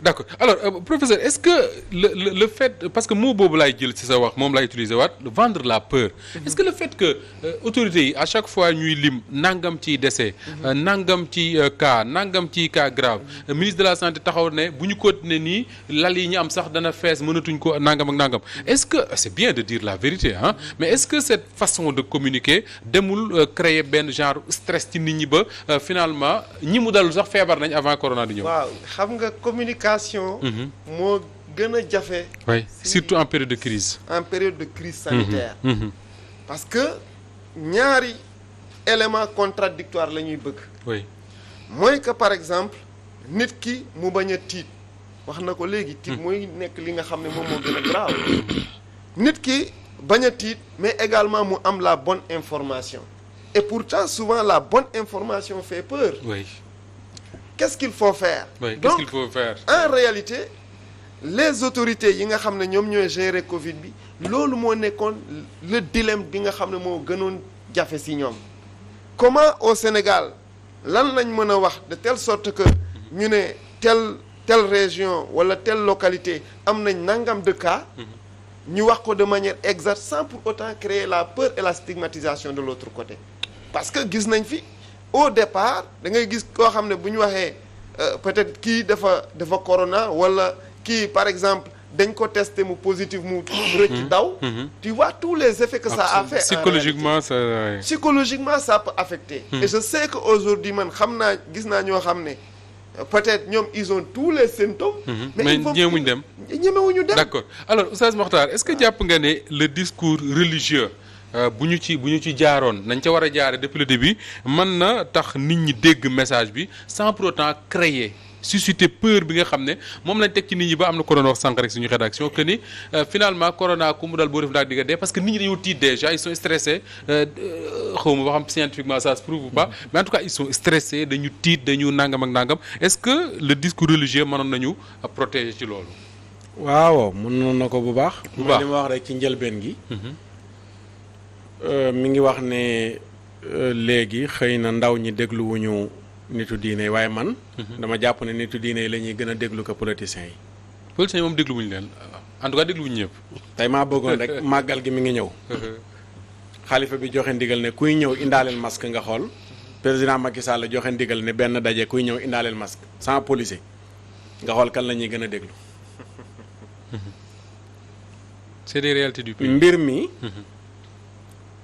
d'accord alors professeur est-ce que le fait parce que mot boobu laay jël ci sa wax moom laay utiliser waat vendre la peur est-ce que le fait que autorités yi à chaque fois ñuy lim nangam ci décès nangam ci cas grave ministre de la santé taxaw ne bu ñu continuer nii lal yi ñu am sax dana fees mënatuñ ko nangam ak nangam est-ce que c'est bien de dire la vérité hein mais est-ce que cette façon de communiquer demul créer benn genre stress ci nit ñi ba finalement ñi mu dalul sax feebar nañ avant corona di ñëw. waaw xam nga communication. moo gën a jafe. oui surtout en période de crise. en période de crise sanitaire. parce que ñaari éléments contradictoires la ñuy bëgg. oui mooy que par exemple nit ki mu bañ a tiit wax na ko léegi. tiit mooy nekk li nga xam ne moom moo gën a grave. nit ki bañ a tiit mais également mu am la bonne information. et pourtant souvent la bonne information fait peur. oui. Qu'est-ce qu'il faut faire? Oui, donc qu'est-ce qu'il faut faire? En réalité les autorités yi nga xam ne ñoom ñooy gérer Covid bi loolu moo nekkoon le dilemme bi nga xam ne moo gënoon jafe ci ñoom. Comment au Sénégal lan lañ mën a wax de telle sorte que ñu ne telle région wala telle localité am nañ nangam de cas. ñu wax ko de manière exacte sans pour autant créer la peur et la stigmatisation de l'autre côté. Parce que gis nañ fi. Au départ da ngay gis koo xam ne bu ñu waxee peut-être kii dafa corona wala kii par exemple dañ ko testé mu positif mu rëcc daw. Tu vois tous les effets que ça a fait. Psychologiquement ça peut affecter. Et je sais que aujourd'hui man gis naa ñoo xam ne peut-être ñoom ils ont tous les symptômes. mais ñemewuñu dem. D'accord alors Oustaz Mokhtar est-ce que jàpp nga ne le discours religieux. bu ñu ci jaaroon nañ ca war a jaare depuis le début mën na tax nit ñi dégg message bi sans pour autant créer susciter peur bi nga xam ne moom lañ teg ci nit ñi ba am na ko doon wax sànq rek suñu rédaction que ni finalement corona ku mu dal boo def daal di nga dee parce que nit ñi dañoo tiit déjà ils sont stressés xaw ma ba xam scientifiquement ça se prouve ou pas mais en tout cas ils sont stressés dañu tiit dañu nangam ak nangam est-ce que le discours religieux mënoon nañu protéger ci loolu. waaw mënoon na ko bu baax. li ma wax rek ci njëlbeen gi. mi ngi wax ne léegi xëy na ndaw ñi dégluwuñu nitu diine yi waaye man. dama jàpp ne nitu diine yi la ñuy gën a déglu ko politiciens yi. politiciens yi moom dégluwuñu leen en tout cas dégluwuñu ñëpp. tey maa bëggoon rek màggal gi mi ngi ñëw. xalifa bi joxe ndigal ne kuy ñëw indaaleel masque nga xool président Macky Sall joxe ndigal ne benn daje kuy ñëw indaaleel masque sans policier nga xool kan la ñuy gën a déglu. c'est des réalités du pays. mbir mi.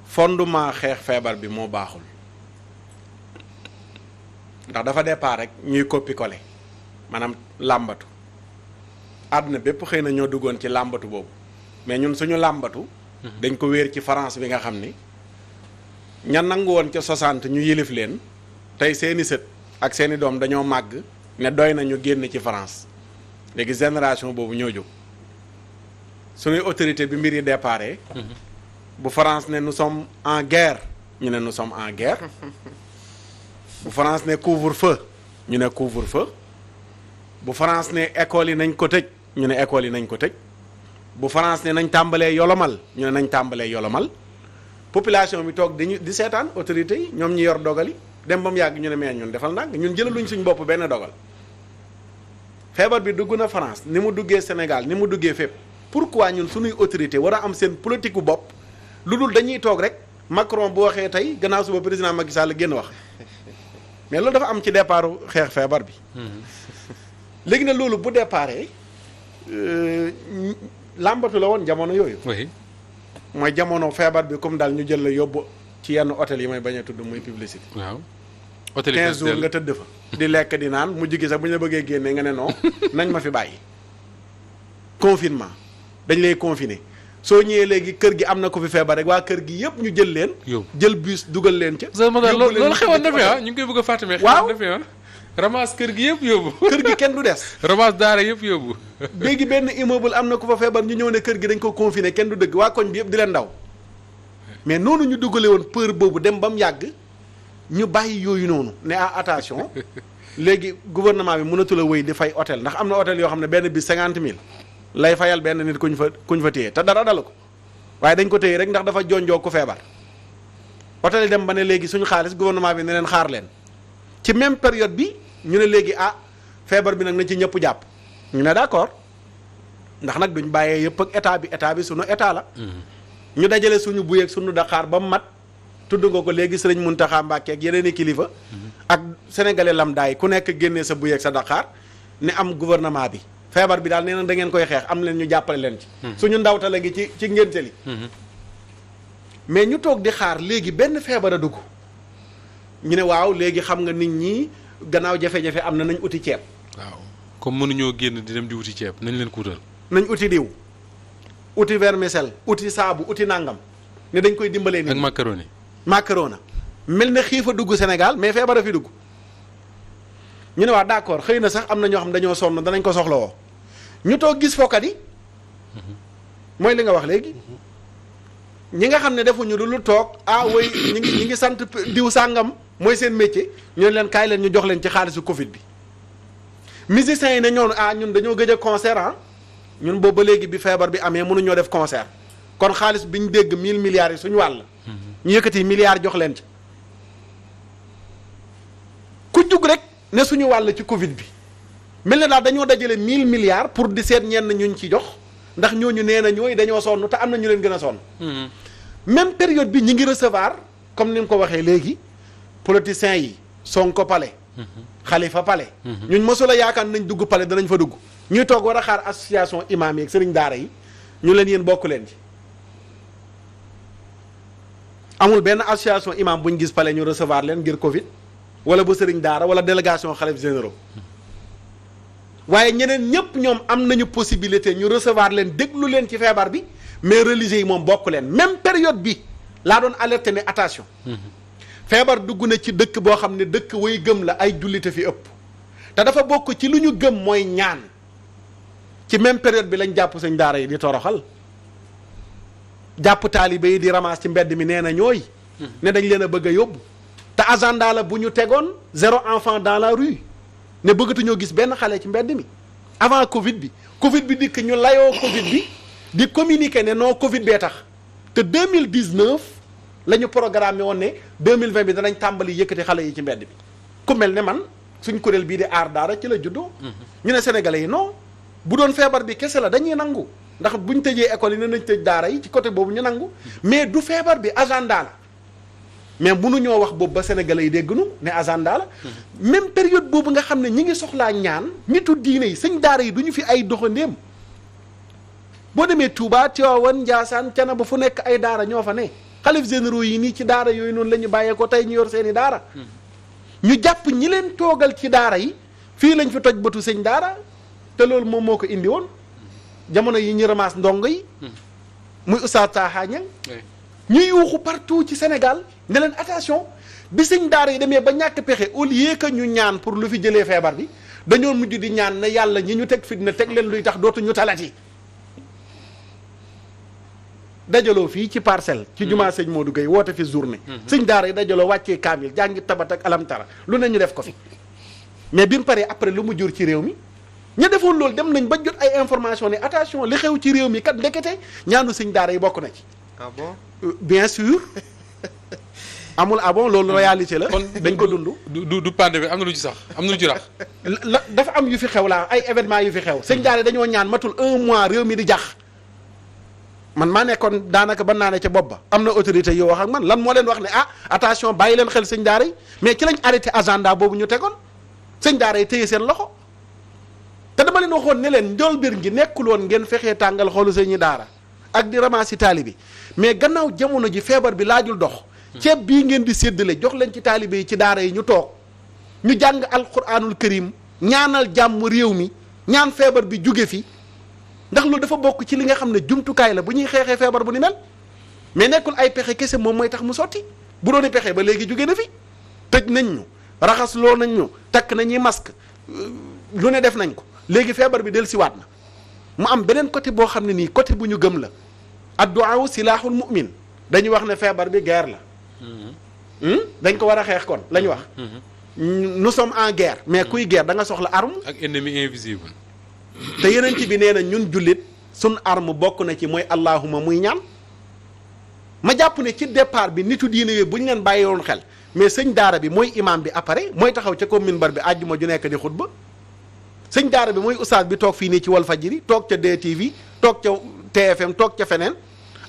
fondement xeex feebar bi moo baaxul ndax dafa départ rek ñuy copier-coller maanaam làmbatu àdduna bépp xëy na ñoo duggoon ci làmbatu boobu mais ñun suñu làmbatu dañ ko wéer ci France bi nga xam ni ña nangu woon ca 60 ñu yilif leen tey seeni sët ak seeni doom dañoo màgg ne doy na ñu génn ci France léegi génération boobu ñoo jóg suñuy autorité bi mbir yi déparé bu France ne nous sommes en guerre ñu ne nous sommes en guerre bu France ne couvre-feu ñu ne couvre-feu bu France ne écoles yi nañ ko tëj ñu ne écoles yi nañ ko tëj bu France ne nañ tàmbalee yolomal ñu ne nañ tàmbalee yolomal population bi toog di seetaan autorités yi ñoom ñi yor dogal yi dem ba mu yàgg ñu ne mais ñun defal nag ñun jëlaluñ suñ bopp benn dogal feebar bi dugg na France ni mu duggee Sénégal ni mu duggee fépp pourquoi ñun suñuy autorité war a am seen politique bu bopp lu dul dañuy toog rek Macron bu waxee tey gannaaw suba président Macky Sall génn wax mais loolu dafa am ci départ xeex feebar bi. léegi nag loolu bu déparé làmbatu la woon jamono yooyu. oui. mooy jamono feebar bi comme daal ñu jël la yóbbu ci yenn hôtel yi may bañ a tudd muy publicité. waaw hôtel yi 15 jours nga tëdd fa. di lekk di naan mujj gi sax bu ñu la bëggee génnee nga ne non nañ ma fi bàyyi. confinement dañ lay confiner. soo ñëwee léegi kër gi am na ko fi feebar rek waa kër gi yëpp ñu jël leen. jël bus dugal leen ca. loolu xewoon na fi ñu ngi koy bëgg a fàttali. waaw xewoon na fi ramas kër gi yëpp yóbbu. kër gi kenn du des. ramas daara yëpp yóbbu. léegi benn immeuble am na ko fa feebar ñu ñëw ne kër gi dañ ko confiné kenn du dëgg waa koñ bi yëpp di leen daw mais noonu ñu dugale woon peur boobu dem ba mu yàgg ñu bàyyi yooyu noonu ne attention léegi gouvernement bi mënatul a wéy di fay hôtel ndax am na hôtel yoo xam ne benn bi 50 000 lay fayal benn nit kuñ fa téye te dara dalu ko waaye dañ ko téye rek ndax dafa jonjoo ku feebar hôtel yi dem ba ne léegi suñu xaalis gouvernement bi ne leen xaar leen ci même période bi ñu ne léegi feebar bi nag na ci ñëpp jàpp ñu ne d'accord ndax nag duñ bàyyee yëpp ak état bi sunu état la. ñu dajale suñu buy ak suñu daqaar ba mu mat tudd nga ko léegi sëriñ Muntaxa Mbàkke ak yeneen i kilifa. ak sénégalais lambda yi ku nekk génnee sa buy ak sa daqaar ne am gouvernement bi feebar bi daal nee na da ngeen koy xeex am leen ñu jàppale leen ci. suñu ndawta la ngi ci ngénte li mais ñu toog di xaar léegi benn feebar a dugg ñu ne waaw léegi xam nga nit ñi gannaaw jafe-jafe am na nañ uti ceeb. waaw comme mënuñoo génn di dem di uti ceeb nañ leen ko wutal. nañ uti diw uti vermicelle uti saabu uti nangam ne dañ koy dimbalee nit ak macaroni. macarona mel na xiif a dugg Sénégal mais feebar a fi dugg ñu ne waa d'accord xëy na sax am na ñoo xam dañoo sonn danañ ko soxla woo ñu toog gis fokkat yi mooy li nga wax léegi ñi nga xam ne defuñu lu toog woy ñi ngi sant diw sàngam mooy seen métier ñu ne leen kaay leen ñu jox leen ci xaalisu Covid bi musiciens yi ne ñoon ñun dañoo gëj a concert ñun boobu ba léegi bi feebar bi amee mënuñoo def concert kon xaalis bi ñu dégg 1000 milliards yi suñu wàll ñu yëkkati milliards jox leen ci ku jug rek ne suñu wàll ci Covid bi mel na daal dañoo dajale 1000 milliards pour di seet ñenn ñuñ ci jox ndax ñooñu nee na ñooy dañoo sonn te am na ñu leen gën a sonn. même période bi ñi ngi recevoir comme ni mu ko waxee léegi politiciens yi Sonko pale. Khalifa pale. ñun mosul a yaakaar nañ dugg pale danañ fa dugg ñuy toog war a xaar association imam yi ak sëriñ daara yi ñu leen yéen bokk leen ci. amul benn association imam buñ gis pale ñu recevoir leen ngir Covid wala bu sëriñ daara wala délégation xalif généraux waaye ñeneen ñëpp ñoom am nañu possibilité ñu recevoir leen déglu leen ci feebar bi mais religieux yi moom bokk leen même période bi laa doon alerter ne attention. feebar dugg na ci dëkk boo xam ne dëkk way gëm la ay jullite fi ëpp te dafa bokk ci lu ñu gëm mooy ñaan ci même période bi lañ jàpp sëñ daara yi di toroxal. jàpp taalibe yi di ramas ci mbedd mi nee na ñooy ne dañ leen a bëgg a yóbbu te agenda la bu ñu tegoon 0 enfant dans la rue ne bëggatuñoo gis benn xale ci mbedd mi avant Covid bi dikk ñu layoo Covid bi di communiquer ne non Covid bee tax te 2019 la ñu programmé woon ne 2020 bi danañ tàmbali yëkkati xale yi ci mbedd bi ku mel ne man suñ kuréel bii di aar daara ci la juddoo ñu ne sénégalais yi non bu doon feebar bi kese la dañuy nangu ndax buñ tëjee école yi ne nañ tëj daara yi ci côté boobu ñu nangu mais du feebar bi agenda la mais mënuñoo wax boobu ba sénégalais yi dégg nu ne agenda la même période boobu nga xam ne ñi ngi soxlaa ñaan nitu diine yi sëñ daara yi du ñu fi ay doxandéem boo demee Touba Tivaouane Ndiassane Thiénaba fu nekk ay daara ñoo fa ne xalif généraux yi nii ci daara yooyu noonu la ñu bàyyee ko tey ñu yor seeni daara ñu jàpp ñi leen toogal ci daara yi fii lañ fi toj bëtu sëñ daara te loolu moom moo ko indi woon jamono yi ñu ramasse ndongo yi muy Oustaz Taha Niang ñu yuuxu partout ci Sénégal ne leen attention bi sëñ daara yi demee ba ñàkk pexe au lieu que ñu ñaan pour lu fi jëlee feebar bi dañoo mujj di ñaan ne yàlla ñi ñu teg fitna teg leen luy tax dootu ñu talati dajaloo fii ci parcelle ci jumaa sëñ Modou Gueye woote fi journée sëñ daara yi dajaloo wàccee kaamil jàngi tabat ak alamtara lu ne ñu def ko fi mais bi mu paree après lu mu jur ci réew mi ña defoon loolu dem nañ ba jot ay information ne attention li xew ci réew mi kat ndekete ñaanu sëñ daara yi bokk na ci. ah bon bien sûr amul ah bon loolu réalité la. kon dañ ko dund. du pandémie am na lu ci sax am na lu ci rax. la dafa am yu fi xew laa ay événement yu fi xew. sëñ daara yi dañoo ñaan matul 1 mois réew mi di jax man maa nekkoon daanaka ban naa ne ca bopp ba am na autorité yoo wax ak man lan moo leen wax ne attention bàyyi leen xel sëñ daara yi mais ci lañ arrêté agenda boobu ñu tegoon sëñ daara yi téye seen loxo. te dama leen waxoon ne leen njool bir ngi nekkul woon ngeen fexee tàngal xoolu sëñi daara ak di ramassi taalibe bi mais gannaaw jamono ji feebar bi laajul dox ceeb bii ngeen di séddale jox leen ci taalibe yi ci daara yi ñu toog ñu jàng alquranul karim ñaanal jàmm réew mi ñaan feebar bi jóge fi ndax loolu dafa bokk ci li nga xam ne jumtukaay la bu ñuy xeexee feebar bu ni mel mais nekkul ay pexe kese moom mooy tax mu sotti bu doon pexe ba léegi jóge na fi tëj nañ ñu raxas loo nañ ñu takk nañuy masque lu ne def nañ ko léegi feebar bi del siwaat na mu am beneen côté boo xam ne nii côté bu ñu gëm la addu'a silaaxul mu'min dañuy wax ne feebar bi guerre la dañ ko war a xeex kon la ñu wax nous sommes en guerre mais kuy guerre da nga soxla arme ak ennemi invisible te yeneen ci bi nee na ñun jullit sun arme bokk na ci mooy allahuma muy ñaan ma jàpp ne ci départ bi nitu diine yooyu bu ñu leen bàyyi woon xel mais sëñ daara bi mooy imam bi après mooy taxaw ca ko minbar bi àjjuma ju nekk di xutba sëñ daara bi mooy oustaz bi toog fii nii ci Walfadjri toog ca DTV toog ca TFM toog ca feneen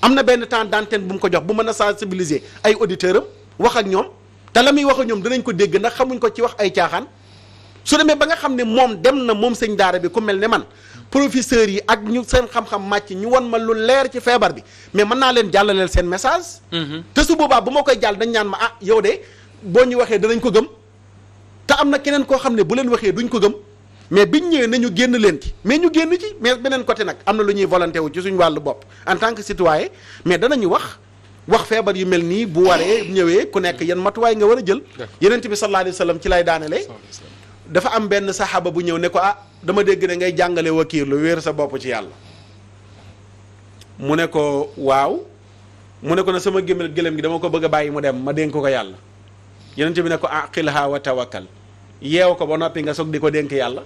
am na benn temps d'antenne bu mu ko jox bu mën a sensibiliser ay auditeurs am wax ak ñoom te la muy wax ak ñoom dinañ ko dégg ndax xamuñ ko ci wax ay caaxaan su demee ba nga xam ne moom dem na moom sëñ daara bi ku mel ne man professeurs yi ak ñu seen xam-xam màcc ñu won ma lu leer ci feebar bi mais mën naa leen jàllaleel seen message. te su boobaa bu ma koy jàll dañ ñaan ma ah yow de boo ñu waxee danañ ko gëm te am na keneen koo xam ne bu leen waxee duñ ko gëm mais biñ ñëwee nañu génn leen ci mais ñu génn ci mais beneen côté nag am na lu ñuy volonté wu ci suñu wàllu bopp en tant que citoyen mais danañu wax feebar yu mel nii bu waree ñëwee ku nekk yan matuwaay nga war a jël. Yonent bi sallallahu alayhi wa sallam ci lay daanelee. dafa am benn saxaaba bu ñëw ne ko ah dama dégg ne ngay jàngale wakiirlu wéer sa bopp ci yàlla mu ne ko waaw mu ne ko na sama gëlëm gi dama ko bëgg a bàyyi mu dem ma dénk ko yàlla Yonent bi ne ko aqilha wa tawakkal yeew ko ba noppi nga soog di ko dénk yàlla.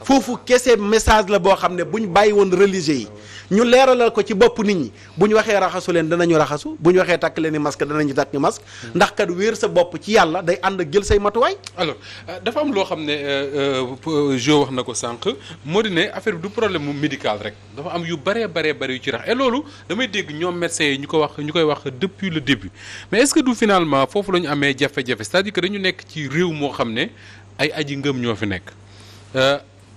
foofu kese message la boo xam ne buñ bàyyi woon religieux yi ñu leeralal ko ci bopp nit ñi bu ñu waxee raxasu leen danañu raxasu bu ñu waxee takk leen ni masque danañu takk masque ndax kat wéer sa bopp ci yàlla day ànd ak jël say matuwaay. alors dafa am loo xam ne Jo wax na ko sànq moo di ne affaire bi du problème mu médical rek dafa am yu bëree yu ci rax et loolu damay dégg ñoom médecins yi ñu koy wax depuis le début mais est-ce que du finalement foofu la ñu amee jafe-jafe c'est-à-dire que dañu nekk ci réew moo xam ne ay aji ngëm ñoo fi nekk.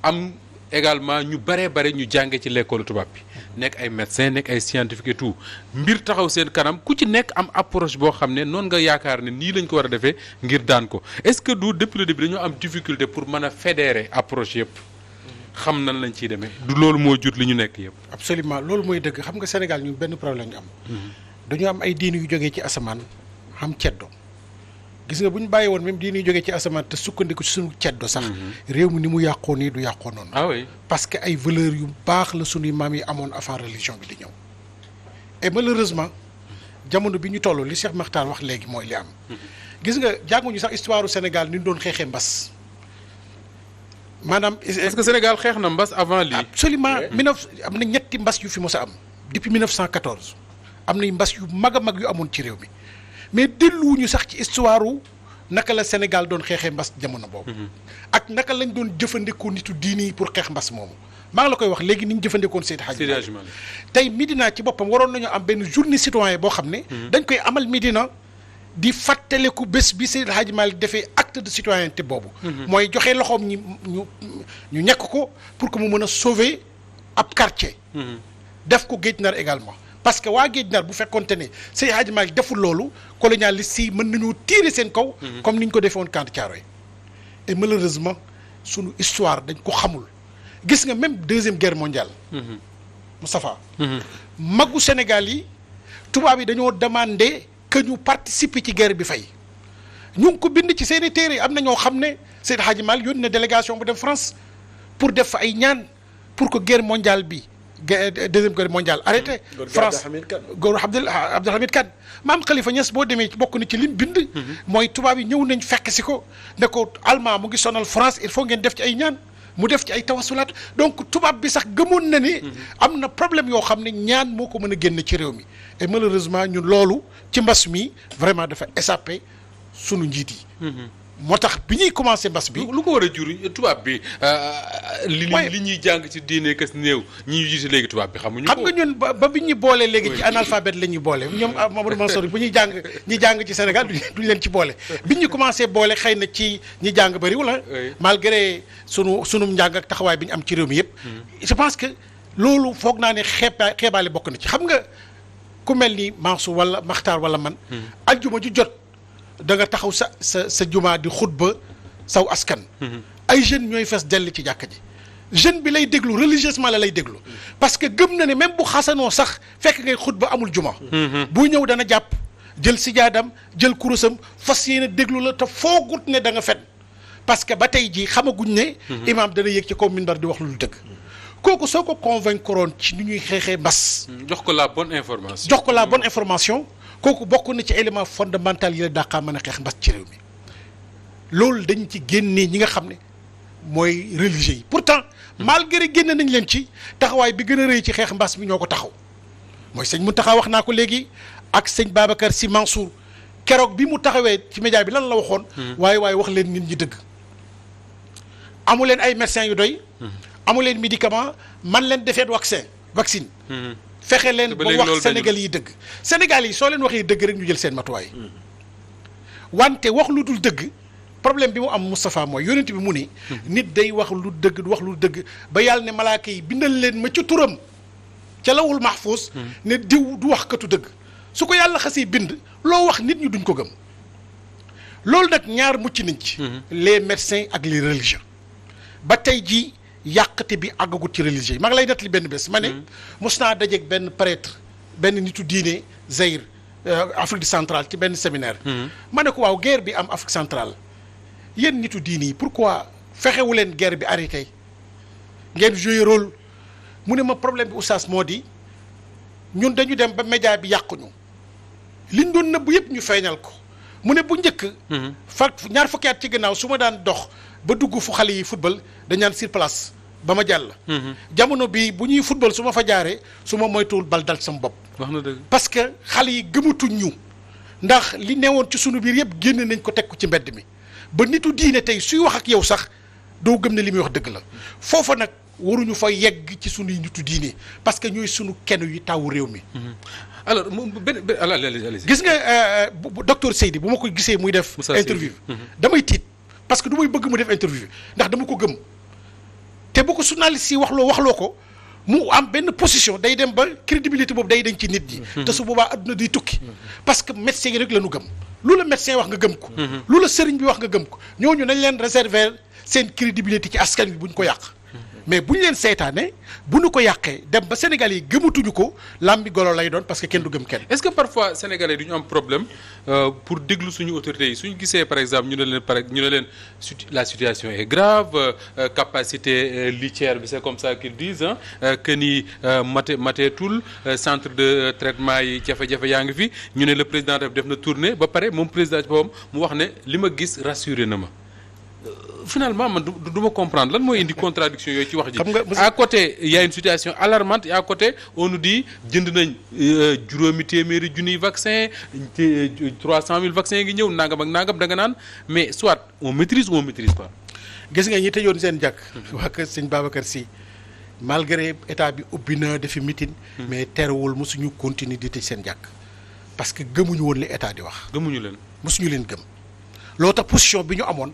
am également ñu bare ñu jànge ci l'école tubaab bi nekk ay médecins nekk ay scientifiques et tout mbir taxaw seen kanam ku ci nekk am approche boo xam ne noonu nga yaakaar ne nii lañ ko war a defee ngir daan ko est-ce que du depuis le début dañoo am difficulté pour mën a fédérer approche yëpp xam nan lañ ciy demee du loolu moo jur li ñu nekk yëpp. absolument loolu mooy dëgg xam nga Sénégal ñun benn problème ñu am. dañu am ay diini yu jógee ci asamaan am ceddo. gis nga bu ñu bàyyi woon même diini jógee ci asamaan te sukkandiku ci suñu ceddo sax réew mi ni mu yàqoo nii du yàqoo noonu. ah oui parce que ay valeurs yu baax la suñuy maam yi amoon avant religion bi di ñëw. et malheureusement jamono bi ñu toll li Cheikh Makhtar wax léegi mooy li am. gis nga jànguñu sax histoire du Sénégal ni ñu doon xeexee mbas. maanaam est-ce que Sénégal xeex na mbas avant lii. absolument am na ñetti mbas yu fi mos a am depuis 1914 am nay mbas yu mag a mag yu amoon ci réew mi. mais delluwuñu sax ci histoire naka la Sénégal doon xeexee mbas jamono boobu. ak naka lañ doon jëfandikoo nitu diini yi pour xeex mbas moomu. maa ngi la koy wax léegi ni ñu jëfandikoon Seydi Hadji Malick tey Médina ci boppam waroon nañu am benn journée citoyen boo xam ne. dañ koy amal Médina di fàttaliku bés bi Seydi Hadji Malick defee acte de citoyenneté boobu. mooy joxe loxoom ñu ñekk ko pour que mu mën a sauver ab quartier. def ko Guet Ndar également. parce que waa Guet Ndar bu fekkoonte ne Seydi Hadji Malick deful loolu colonialiste yi mën nañoo tirer seen kaw. comme ni ñu ko defee woon Camp Thiaroye et malheureusement sunu histoire dañ ko xamul gis nga même deuxième guerre mondiale. Moustapha. magu Sénégal yi tubaab yi dañoo demandé que ñu participer ci guerre bi fay. ñu ngi ko bind ci seen i téere am na ñoo xam ne Seydi Hadji Malick yónni na délégation bu dem France pour def fa ay ñaan pour que guerre mondiale bi. deuxième guerre mondiale arrêté. France góor Abdulhamid Kane maam Khalifa Niass boo demee bokk na ci lim bind. mooy tubaab yi ñëw nañ fekk si ko ne ko allemand mu ngi sonal France il faut ngeen def ci ay ñaan mu def ci ay tawasulaat donc tubaab bi sax gëmoon na ni. am na problème yoo xam ne ñaan moo ko mën a génn ci réew mi et malheureusement ñun loolu ci mbas mi vraiment dafa échappé sunu njiit yi. moo tax bi ñuy commencé mbas bi. lu ko war a jur tubaab bi. li ñuy jàng ci diine kës néew ñi ñu jiite léegi tubaab bi xamuñu ko. xam nga ñun ba bi ñu boole léegi ci analphabète la ñuy boole ñoom Mamadou Mansour bu ñuy jàng ñi jàng ci Sénégal duñ leen ci boole. bi ñu commencé boole xëy na ci ñi jàng bëriwul ah. malgré sunu njàng ak taxawaay bi ñu am ci réew mi yëpp. je pense que loolu foog naa ne xeebaale bokk na ci xam nga ku mel ni Mansour wala Makhtar wala man. aljuma ju jot. da nga taxaw sa jumaa di xutba saw askan. ay jeunes ñooy fees dell ci jàkka ji. jeune bi lay déglu religieusement la lay déglu. parce que gëm na ne même bu xasanoo sax fekk ngay xutba amul juma. bu ñëw dana jàpp jël sijaadam jël kurusam fas yéene déglu la te foogut ne da nga fen parce que ba tey jii xamaguñ ne. imaam dana yéeg ci kaw minbar di wax lu dëgg. kooku soo ko convaincre ci ni ñuy xeexee mbas. jox ko la bonne information. jox ko la bonne information. kooku bokk na ci élément fondamental yi la dàqaa mën a xeex mbas ci réew mi loolu dañ ci génnee ñi nga xam ne mooy religieux yi pourtant malgré génne nañ leen ci taxawaay bi gën a rëy ci xeex mbas mi ñoo ko taxaw mooy sëñ Mountakha wax naa ko léegi ak sëñ Babacar Sy Mansour keroog bi mu taxawee ci média bi lan la waxoon waaye wax leen nit ñi dëgg amu leen ay médecins yu doy. amu leen médicament man leen defeet vaccine. fexe leen ba wax Sénégal yi dëgg. Sénégal yi soo leen waxee dëgg rek ñu jël seen matuwaay. wante wax lu dul dëgg problème bi mu am Moustapha mooy yonent bi mu ni. nit day wax lu dëgg wax lu dëgg ba yàlla ne malaaka yi bindal leen ma ca turam ca lawul mahfuus ne diw du wax katu dëgg su ko yàlla xasee bind loo wax nit ñi duñ ko gëm. loolu nag ñaar mucc nañ ci. les médecins ak les religieux. ba tey jii yàqate bi àggagut ci religieux yi maa ngi lay nettali benn bés ma ne. mos naa dajeeg benn prêtre benn nitu diine Zaïre Afrique centrale ci benn séminaire. ma ne ko waaw guerre bi am Afrique centrale yéen nitu diine yi pourquoi fexewu leen guerre bi arrêté ngeen joué rôle mu ne ma problème bi oustaz moo di ñun dañu dem ba média bi yàquñu liñ doon nëbbu yëpp ñu feeñal ko. mu ne bu njëkk. ñaar fukki at ci gannaaw su ma daan dox ba dugg fu xale yi football dañ naan sur place ba ma jàll. jamono bi bu ñuy football su ma fa jaaree su ma moytuwul bal dal sama bopp. wax na dëgg parce que xale yi gëmatuñ ñu ndax li newoon ci sunu biir yëpp génn nañ ko teg ko ci mbedd mi ba nitu diine tey suy wax ak yow sax doo gëm ne li muy wax dëgg la foofa nag waruñu fa yegg ci sunuy nitu diine parce que ñooy sunu kenn yu tawu réew mi. alors allez-y. gis nga docteur Seydi bu ma ko gisee muy def interview damay tiit parce que du may bëgg mu def interview ndax dama ko gëm te bu ko journaliste yi waxloo ko mu am benn position day dem ba crédibilité boobu day dañ ci nit ñi te su boobaa adduna day tukki parce que médecin yi rek la ñu gëm lu la médecin wax nga gëm ko lu la sëriñ bi wax nga gëm ko ñooñu nañ leen réserver seen crédibilité ci askan bi bu ñu ko yàq mais bu ñu leen seetaane bu ñu ko yàqee dem ba Sénégal yi gëmatuñu ko làmbi golo lay doon parce que kenn du gëm kenn. est-ce que parfois sénégalais du ñu am problème pour déglu suñu autorités yi suñu gisee par exemple ñu ne leen la situation est grave capacité litière bi c'est comme ça qu'ils disent que ni mateetul centre de traitement yi jafe-jafe yaa ngi fi ñu ne le président def na tournée ba pare moom président ci boppam mu wax ne li ma gis rassuré na ma. Finalement man du ma comprendre lan mooy indi contradiction yooyu ci wax ji. À côté il y a une situation alarmante et à côté on nous dit jënd nañ juróomi téeméeri junniy vaccin 300 000 vaccins ngi ñëw nangam ak nangam da nga naan mais soit on maîtrise ou on maîtrise pas. gis nga ñi tëjoon seen jàkk. waa kër sëñ Babacar Sy malgré état bi ubbi na defi meeting. mais terewul mosuñu continuer di tëj seen jàkk parce que gëmuñu woon li état di wax. gëmuñu leen. mosuñu leen gëm loo tax position bi ñu amoon.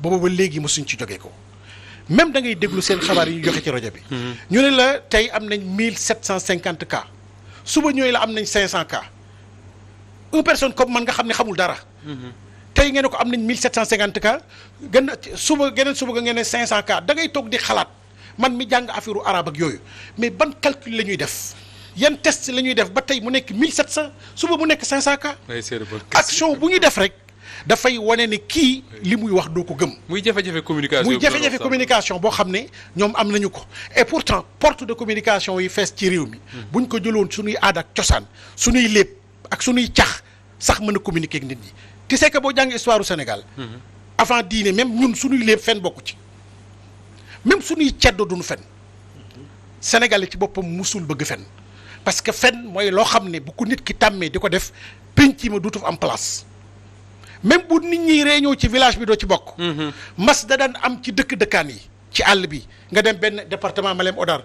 booba ba léegi mosuñ ci jógee ko même da ngay déglu seen xabaar yi ñu joxe ci rajo bi. ñu ne la tey am nañ 1750 cas suba ñooy la am nañ 500 cas une personne comme man nga xam ne xamul dara. tey ngeen ne ko am nañ 1750 cas geneen suba nga ngeen ne 500 cas da ngay toog di xalaat man mi jàng affaire arabe ak yooyu mais ban calcul la ñuy def yan test la ñuy def ba tey mu nekk 1700 suba mu nekk 500 cas. action bu ñuy def rek. dafay wane ne kii li muy wax doo ko gëm. muy jafe-jafe communication muy jafe-jafe communication boo xam ne ñoom am nañu ko et pourtant porte de communication yi fees ci réew mi. buñ ko jëloon suñuy aada ak cosaan suñuy léeb ak suñuy cax sax mën a communiquer ak nit ñi. tu sais que boo jàng histoire du Sénégal. avant diine même ñun suñuy léeb fen bokku ci même suñuy ceddo duñu fen Sénégalais ci boppam musul bëgg fen parce que fen mooy loo xam ne bu ko nit ki tàmmee di ko def penc ma duutu am place. même bu nit ñi réunion ci village bi doo ci bokk. mas da daan am ci dëkkaan yi ci àll bi nga dem benn département Malem Hodar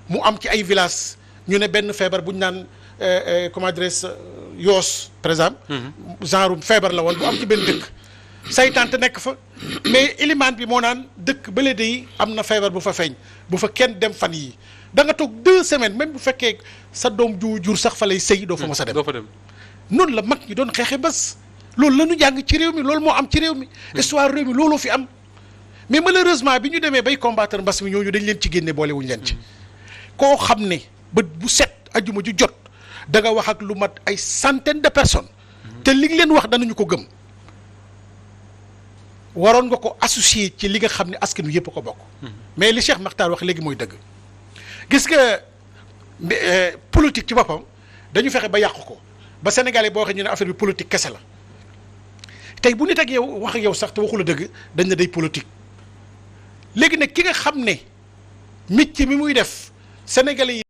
mu am ci ay village ñu ne benn feebar bu ñu naan comment dirais-je yoos par exemple. genre feebar la woon bu am ci benn dëkk. saytante nekk fa mais ilimaan bi moo naan dëkk bële de am na feebar bu fa feeñ bu fa kenn dem fan yii da nga toog 2 semaines même bu fekkee sa doom jur sax fa lay sëy doo fa mos a dem. doo fa dem noonu la mag ñi doon xeexee bés. loolu la ñu jàng ci réew mi loolu moo am ci réew mi histoire réew mi looloo fi am mais malheureusement bi ñu demee bay combattre mbas mi ñooñu dañ leen ci génne boole wuñu leen ci koo xam ne bët bu set ajuma ju jot da nga wax ak lu mat ay centaine de personnes te li nga leen wax danañu ko gëm waroon nga ko associer ci li nga xam ne askan wi yëpp ko bokk mais li Cheikh Makhtar wax léegi mooy dëgg gis nga politique ci boppam dañu fexe ba yàqu ko ba Sénégalais boo waxee ñu ne affaire bi politique kese la tey bu nit ak yow wax ak yow sax te waxu la dëgg dañ ne day politique léegi nag ki nga xam ne métier mi muy def Sénégalais yi